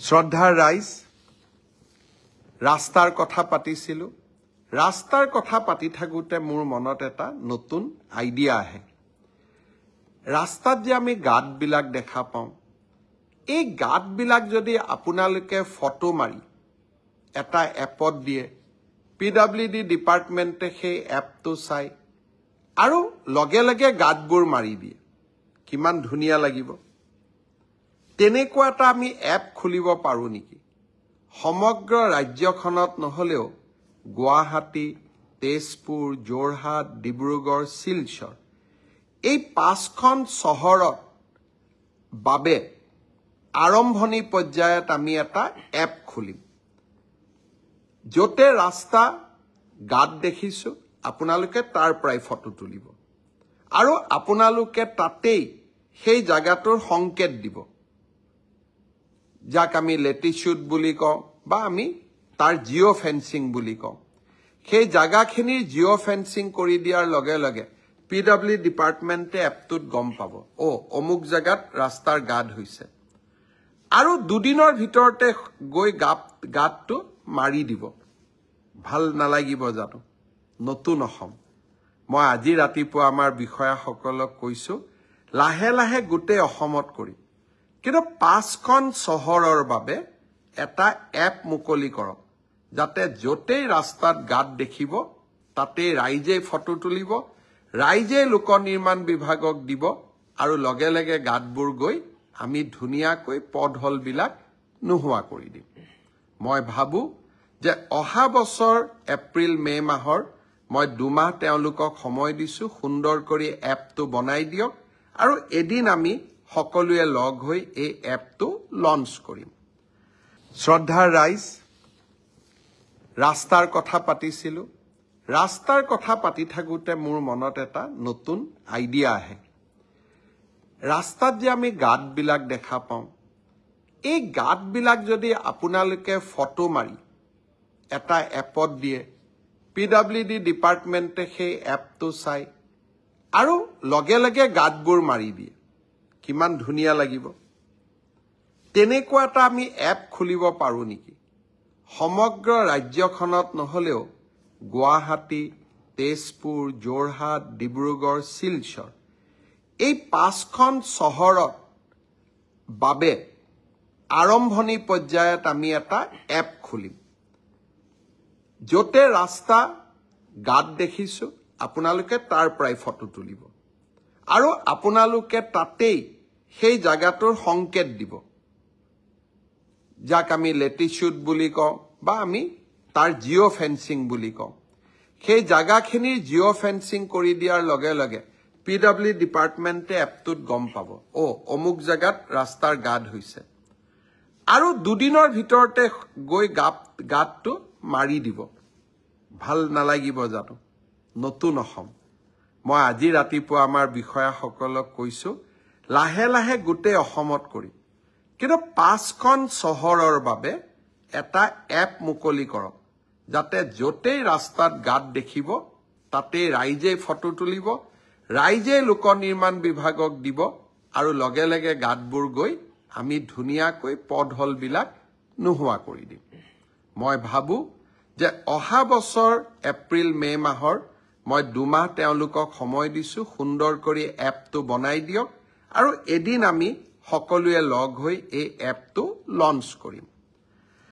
শ্ৰদ্ধাৰ ৰাইজ, ৰাস্তাৰ কথা পাতিছিলোঁ। ৰাস্তাৰ কথা পাতি থাকোঁতে মোৰ মনত এটা নতুন আইডিয়া আহে। ৰাস্তাত যে আমি গাঁতবিলাক দেখা পাওঁ, এই গাঁতবিলাক যদি আপোনালোকে ফটো মাৰি এটা এপত দিয়ে, PWD ডিপাৰ্টমেণ্টে সেই এপটো চাই আৰু লগে লগে গাঁতবোৰ মাৰি দিয়ে, কিমান ধুনীয়া লাগিব। তেনেকুৱা এটা আমি এপ খুলিব পাৰোঁ নেকি? সমগ্ৰ ৰাজ্যখনত নহলেও গুৱাহাটী, তেজপুৰ, যোৰহাট, ডিব্ৰুগড়, শিলচৰ এই 5খন চহৰত বাবে আৰম্ভণি পৰ্যায়ত আমি এটা এপ খুলিম। যতে ৰাস্তা গাঁত দেখিছো আপোনালোকে তাৰ পৰাই ফটো তুলিব আৰু আপোনালোকে তাতেই সেই জায়গাটোৰ সংকেত দিব, যাক আমি লেটিচিউড বুলি কওঁ বা আমি তাৰ জিঅ' ফেন্সিং বুলি কওঁ। সেই জায়গাখিনিৰ জিঅ' ফেন্সিং কৰি দিয়াৰ লগে লগে PWD ডিপাৰ্টমেণ্টে এপটোত গম পাব, অমুক জায়গাত ৰাস্তাৰ গাঁত হৈছে, আৰু দুদিনৰ ভিতৰতে গৈ গাঁতটো মাৰি দিব। ভাল নালাগিব জানো? নতুন অসম। মই আজি ৰাতিপুৱা আমাৰ বিষয়াসকলক কৈছো, লাহে লাহে গোটেই অসমত কৰিম, কিন্তু 5খন চহৰৰ বাবে এটা এপ মুকলি কৰক, যাতে যতেই ৰাস্তাত গাঁত দেখিব তাতেই ৰাইজে ফটো তুলিব, ৰাইজে লোক নিৰ্মাণ বিভাগক দিব আৰু লগে লগে গাঁতবোৰ গৈ আমি ধুনীয়াকৈ পথহলবিলাক নোহোৱা কৰি দিম। মই ভাবো যে অহা বছৰ এপ্ৰিল-মে মাহৰ মই 2 মাহ তেওঁলোকক সময় দিছো, সুন্দৰ কৰি এপটো বনাই দিয়ক আৰু এদিন আমি সকলোৱে লগ হৈ এই এপটো লঞ্চ কৰিম। শ্ৰদ্ধাৰ ৰাইজ, ৰাস্তাৰ কথা পাতিছিলোঁ। ৰাস্তাৰ কথা পাতি থাকোঁতে মোৰ মনত এটা নতুন আইডিয়া আহে। ৰাস্তাত যে আমি গাঁতবিলাক দেখা পাওঁ, এই গাঁতবিলাক যদি আপোনালোকে ফটো মাৰি এটা এপত দিয়ে, PWD ডিপাৰ্টমেণ্টে সেই এপটো চাই আৰু লগে লগে গাঁতবোৰ মাৰি দিয়ে, কিমান ধুনীয়া লাগিব। তেনেকুৱা এটা আমি এপ খুলিব পাৰোঁ নেকি? সমগ্ৰ ৰাজ্যখনত নহলেও গুৱাহাটী, তেজপুৰ, যোৰহাট, ডিব্ৰুগড়, শিলচৰ এই 5খন চহৰত বাবে আৰম্ভণি পৰ্যায়ত আমি এটা এপ খুলিম। যতে ৰাস্তা গাঁত দেখিছো আপোনালোকে তাৰ পৰাই ফটো তুলিব আৰু আপোনালোকে তাতেই সেই জায়গাটোৰ সংকেত দিব, যাক আমি লেটিচিউড বুলি কওঁ বা আমি তাৰ জিঅ' ফেন্সিং বুলি কওঁ। সেই জায়গাখিনিৰ জিঅ' ফেন্সিং কৰি দিয়াৰ লগে লগে PWD ডিপাৰ্টমেণ্টে এপটোত গম পাব, অমুক জায়গাত ৰাস্তাৰ গাঁত হৈছে, আৰু দুদিনৰ ভিতৰতে গৈ গাঁতটো মাৰি দিব। ভাল নালাগিব জানো? নতুন অসম। মই আজি ৰাতিপুৱা আমাৰ বিষয়াসকলক কৈছো, লাহে লাহে গোটেই অসমত কৰিম, কিন্তু 5খন চহৰৰ বাবে এটা এপ মুকলি কৰক, যাতে যতেই ৰাস্তাত গাঁত দেখিব তাতেই ৰাইজে ফটো তুলিব, ৰাইজে লোক নিৰ্মাণ বিভাগক দিব আৰু লগে লগে গাঁতবোৰ গৈ আমি ধুনীয়াকৈ পথহলবিলাক নোহোৱা কৰি দিম। মই ভাবো যে অহা বছৰ এপ্ৰিল-মে মাহৰ মই 2 মাহ তেওঁলোকক সময় দিছো, সুন্দৰ কৰি এপটো বনাই দিয়ক আৰু এদিন আমি সকলোৱে লগ হৈ এই এপটো লঞ্চ কৰিম।